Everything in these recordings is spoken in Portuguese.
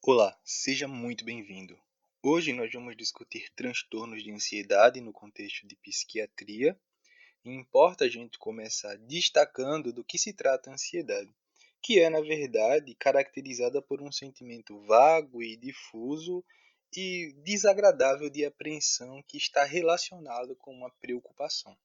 Olá, seja muito bem-vindo. Hoje nós vamos discutir transtornos de ansiedade no contexto de psiquiatria e importa a gente começar destacando do que se trata a ansiedade, que é, na verdade, caracterizada por um sentimento vago e difuso e desagradável de apreensão que está relacionado com uma preocupação.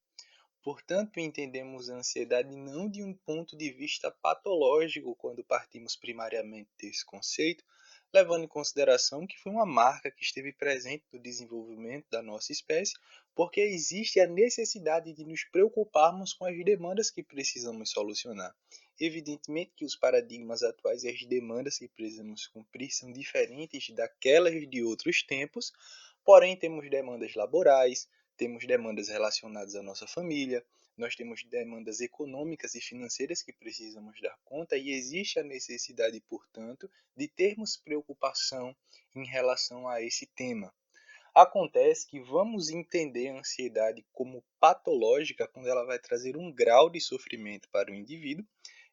Portanto, entendemos a ansiedade não de um ponto de vista patológico quando partimos primariamente desse conceito, levando em consideração que foi uma marca que esteve presente no desenvolvimento da nossa espécie, porque existe a necessidade de nos preocuparmos com as demandas que precisamos solucionar. Evidentemente que os paradigmas atuais e as demandas que precisamos cumprir são diferentes daquelas de outros tempos, porém temos demandas laborais, temos demandas relacionadas à nossa família, nós temos demandas econômicas e financeiras que precisamos dar conta e existe a necessidade, portanto, de termos preocupação em relação a esse tema. Acontece que vamos entender a ansiedade como patológica quando ela vai trazer um grau de sofrimento para o indivíduo,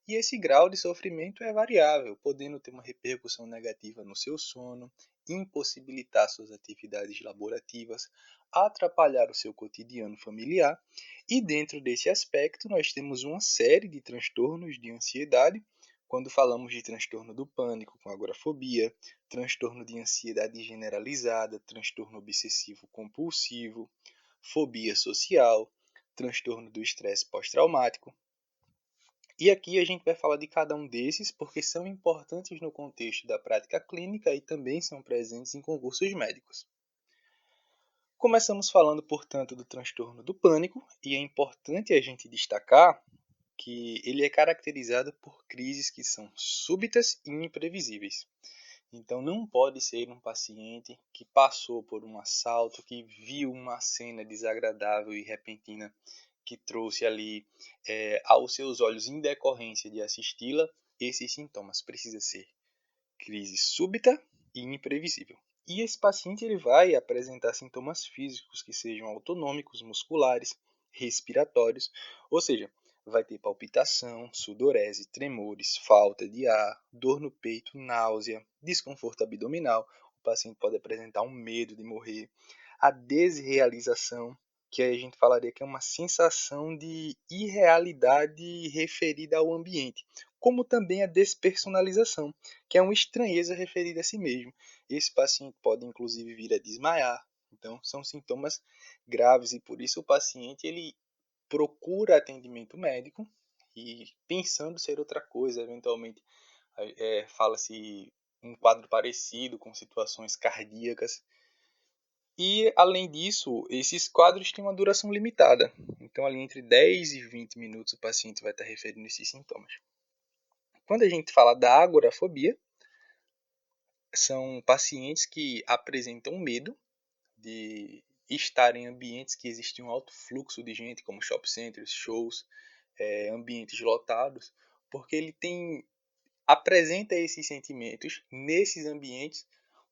e esse grau de sofrimento é variável, podendo ter uma repercussão negativa no seu sono, impossibilitar suas atividades laborativas, atrapalhar o seu cotidiano familiar, e dentro desse aspecto nós temos uma série de transtornos de ansiedade, quando falamos de transtorno do pânico com agorafobia, transtorno de ansiedade generalizada, transtorno obsessivo compulsivo, fobia social, transtorno do estresse pós-traumático. E aqui a gente vai falar de cada um desses porque são importantes no contexto da prática clínica e também são presentes em concursos médicos. Começamos falando, portanto, do transtorno do pânico, e é importante a gente destacar que ele é caracterizado por crises que são súbitas e imprevisíveis. Então, não pode ser um paciente que passou por um assalto, que viu uma cena desagradável e repentina que trouxe ali aos seus olhos, em decorrência de assisti-la, esses sintomas. Precisa ser crise súbita e imprevisível. E esse paciente ele vai apresentar sintomas físicos que sejam autonômicos, musculares, respiratórios, ou seja, vai ter palpitação, sudorese, tremores, falta de ar, dor no peito, náusea, desconforto abdominal. O paciente pode apresentar um medo de morrer, a desrealização, que a gente falaria que é uma sensação de irrealidade referida ao ambiente, como também a despersonalização, que é uma estranheza referida a si mesmo. Esse paciente pode inclusive vir a desmaiar. Então, são sintomas graves e por isso o paciente ele procura atendimento médico e pensando ser outra coisa, eventualmente fala-se um quadro parecido com situações cardíacas. E, além disso, esses quadros têm uma duração limitada. Então, ali entre 10 e 20 minutos o paciente vai estar referindo esses sintomas. Quando a gente fala da agorafobia, são pacientes que apresentam medo de estar em ambientes que existe um alto fluxo de gente, como shopping centers, shows, ambientes lotados, porque ele apresenta esses sentimentos nesses ambientes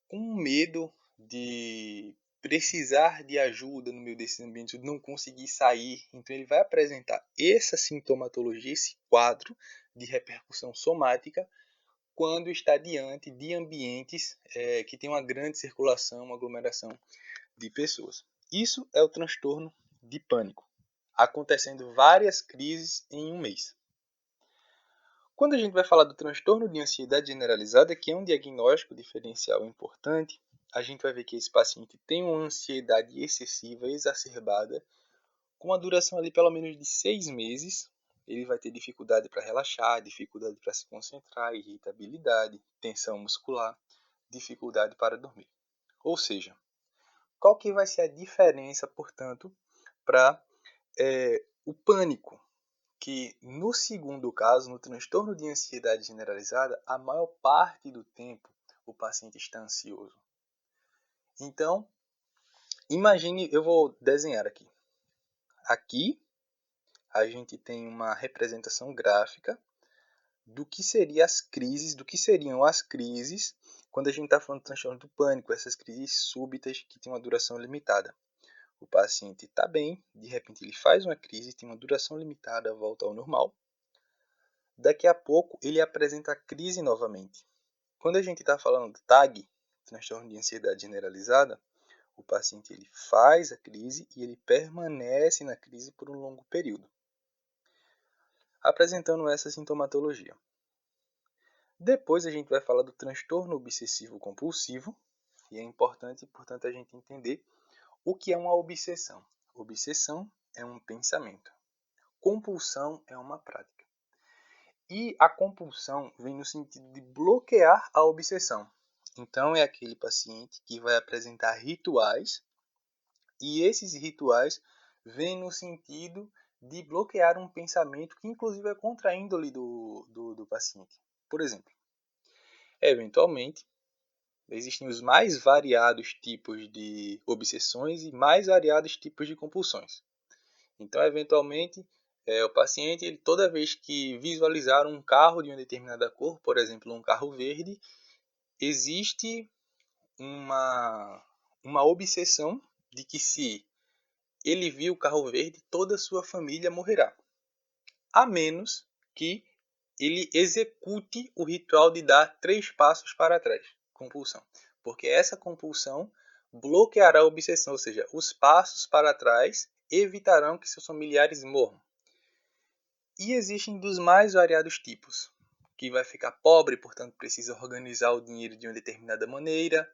com medo de precisar de ajuda no meio desses ambientes, de não conseguir sair. Então ele vai apresentar essa sintomatologia, esse quadro de repercussão somática quando está diante de ambientes que têm uma grande circulação, uma aglomeração de pessoas. Isso é o transtorno de pânico, acontecendo várias crises em um mês. Quando a gente vai falar do transtorno de ansiedade generalizada, que é um diagnóstico diferencial importante, a gente vai ver que esse paciente tem uma ansiedade excessiva, exacerbada, com uma duração ali pelo menos de 6 meses. Ele vai ter dificuldade para relaxar, dificuldade para se concentrar, irritabilidade, tensão muscular, dificuldade para dormir. Ou seja, qual que vai ser a diferença, portanto, para o pânico? Que no segundo caso, no transtorno de ansiedade generalizada, a maior parte do tempo o paciente está ansioso. Então, imagine, eu vou desenhar aqui. Aqui a gente tem uma representação gráfica do que seriam as crises quando a gente está falando de transtorno do pânico, essas crises súbitas que têm uma duração limitada. O paciente está bem, de repente ele faz uma crise, tem uma duração limitada, volta ao normal. Daqui a pouco ele apresenta a crise novamente. Quando a gente está falando do TAG, transtorno de ansiedade generalizada, o paciente ele faz a crise e ele permanece na crise por um longo período, apresentando essa sintomatologia. Depois a gente vai falar do transtorno obsessivo compulsivo, e é importante, portanto, a gente entender o que é uma obsessão. Obsessão é um pensamento. Compulsão é uma prática. E a compulsão vem no sentido de bloquear a obsessão. Então, é aquele paciente que vai apresentar rituais, e esses rituais vêm no sentido de bloquear um pensamento que, inclusive, é contra a índole do paciente. Por exemplo, eventualmente, existem os mais variados tipos de obsessões e mais variados tipos de compulsões. Então, eventualmente, o paciente, ele, toda vez que visualizar um carro de uma determinada cor, por exemplo, um carro verde, existe uma obsessão de que se ele viu o carro verde, toda a sua família morrerá. A menos que ele execute o ritual de dar 3 passos para trás. Compulsão. Porque essa compulsão bloqueará a obsessão, ou seja, os passos para trás evitarão que seus familiares morram. E existem dos mais variados tipos, que vai ficar pobre, portanto precisa organizar o dinheiro de uma determinada maneira,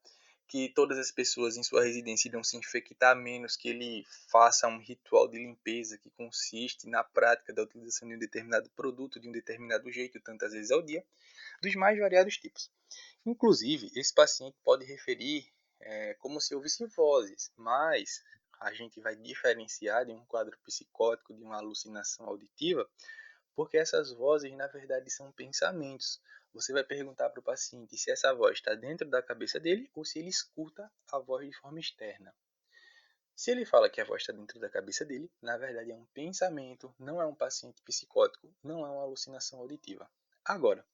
que todas as pessoas em sua residência irão se infectar, a menos que ele faça um ritual de limpeza que consiste na prática da utilização de um determinado produto de um determinado jeito, tantas vezes ao dia, dos mais variados tipos. Inclusive, esse paciente pode referir como se ouvisse vozes, mas a gente vai diferenciar de um quadro psicótico de uma alucinação auditiva, porque essas vozes, na verdade, são pensamentos. Você vai perguntar para o paciente se essa voz está dentro da cabeça dele ou se ele escuta a voz de forma externa. Se ele fala que a voz está dentro da cabeça dele, na verdade é um pensamento, não é um paciente psicótico, não é uma alucinação auditiva. Agora,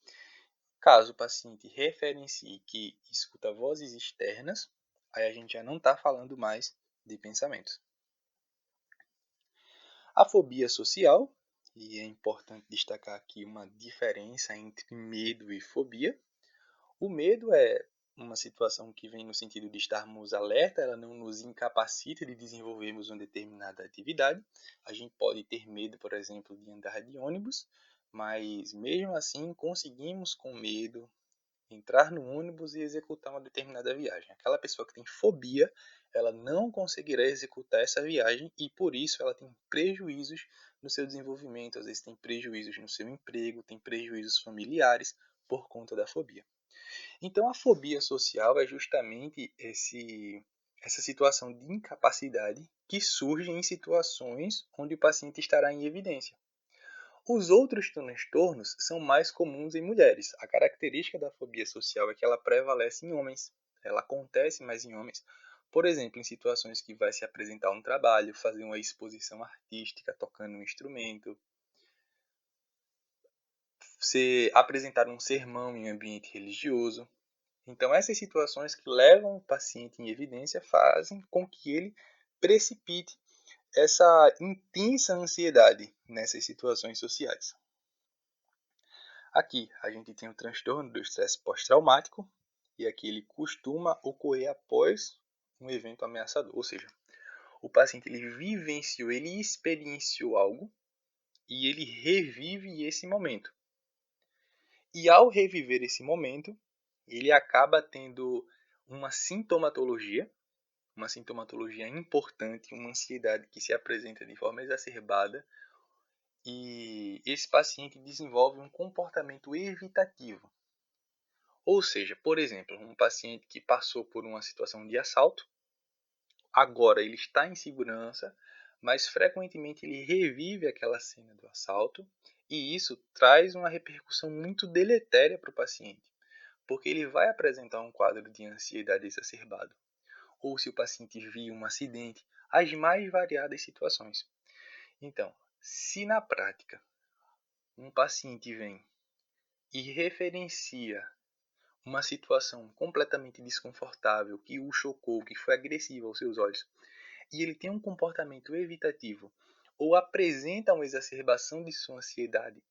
caso o paciente referencie que escuta vozes externas, aí a gente já não está falando mais de pensamentos. A fobia social, e é importante destacar aqui uma diferença entre medo e fobia. O medo é uma situação que vem no sentido de estarmos alerta, ela não nos incapacita de desenvolvermos uma determinada atividade. A gente pode ter medo, por exemplo, de andar de ônibus, mas mesmo assim conseguimos com medo entrar no ônibus e executar uma determinada viagem. Aquela pessoa que tem fobia, ela não conseguirá executar essa viagem e por isso ela tem prejuízos no seu desenvolvimento, às vezes tem prejuízos no seu emprego, tem prejuízos familiares por conta da fobia. Então a fobia social é justamente essa situação de incapacidade que surge em situações onde o paciente estará em evidência. Os outros transtornos são mais comuns em mulheres. A característica da fobia social é que ela prevalece em homens. Ela acontece mais em homens. Por exemplo, em situações que vai se apresentar um trabalho, fazer uma exposição artística, tocando um instrumento, se apresentar um sermão em ambiente religioso. Então, essas situações que levam o paciente em evidência fazem com que ele precipite essa intensa ansiedade nessas situações sociais. Aqui a gente tem o transtorno do estresse pós-traumático, e aqui ele costuma ocorrer após um evento ameaçador, ou seja, o paciente ele vivenciou, ele experienciou algo e ele revive esse momento. E ao reviver esse momento, ele acaba tendo uma sintomatologia importante, uma ansiedade que se apresenta de forma exacerbada, e esse paciente desenvolve um comportamento evitativo. Ou seja, por exemplo, um paciente que passou por uma situação de assalto, agora ele está em segurança, mas frequentemente ele revive aquela cena do assalto, e isso traz uma repercussão muito deletéria para o paciente, porque ele vai apresentar um quadro de ansiedade exacerbado, ou se o paciente viu um acidente, as mais variadas situações. Então, se na prática um paciente vem e referencia uma situação completamente desconfortável, que o chocou, que foi agressiva aos seus olhos, e ele tem um comportamento evitativo ou apresenta uma exacerbação de sua ansiedade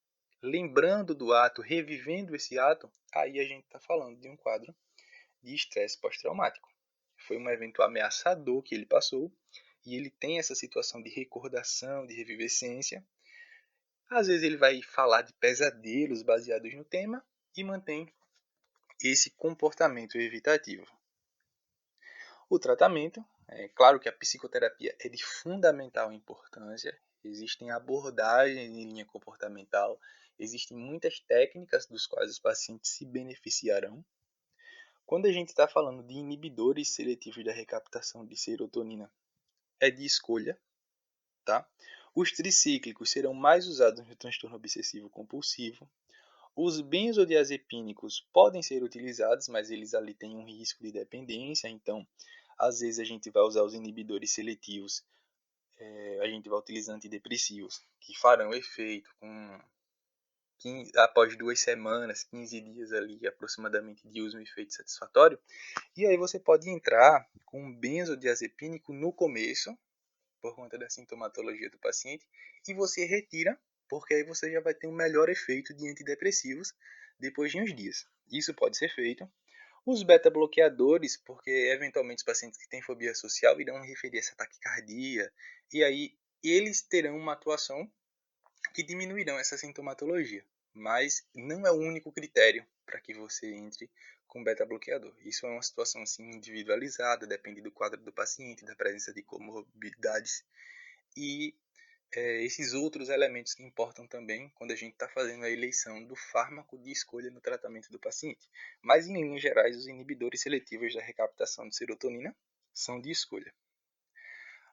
lembrando do ato, revivendo esse ato, aí a gente está falando de um quadro de estresse pós-traumático. Foi um evento ameaçador que ele passou e ele tem essa situação de recordação, de revivescência. Às vezes ele vai falar de pesadelos baseados no tema e mantém esse comportamento evitativo. O tratamento, é claro que a psicoterapia é de fundamental importância, existem abordagens em linha comportamental, existem muitas técnicas dos quais os pacientes se beneficiarão. Quando a gente está falando de inibidores seletivos da recaptação de serotonina, é de escolha, tá? Os tricíclicos serão mais usados no transtorno obsessivo compulsivo. Os benzodiazepínicos podem ser utilizados, mas eles ali têm um risco de dependência, então às vezes a gente vai usar os inibidores seletivos, a gente vai utilizar antidepressivos, que farão efeito após 2 semanas, 15 dias ali aproximadamente de uso e efeito satisfatório. E aí você pode entrar com um benzodiazepínico no começo, por conta da sintomatologia do paciente, e você retira, porque aí você já vai ter um melhor efeito de antidepressivos depois de uns dias. Isso pode ser feito. Os beta-bloqueadores, porque eventualmente os pacientes que têm fobia social irão referir essa taquicardia, e aí eles terão uma atuação que diminuirão essa sintomatologia, mas não é o único critério para que você entre com beta-bloqueador. Isso é uma situação assim, individualizada, depende do quadro do paciente, da presença de comorbidades e esses outros elementos que importam também quando a gente está fazendo a eleição do fármaco de escolha no tratamento do paciente. Mas, em linhas gerais, os inibidores seletivos da recaptação de serotonina são de escolha.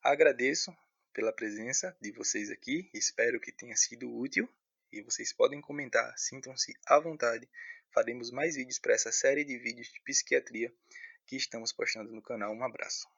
Agradeço pela presença de vocês aqui, espero que tenha sido útil e vocês podem comentar, sintam-se à vontade. Faremos mais vídeos para essa série de vídeos de psiquiatria que estamos postando no canal. Um abraço.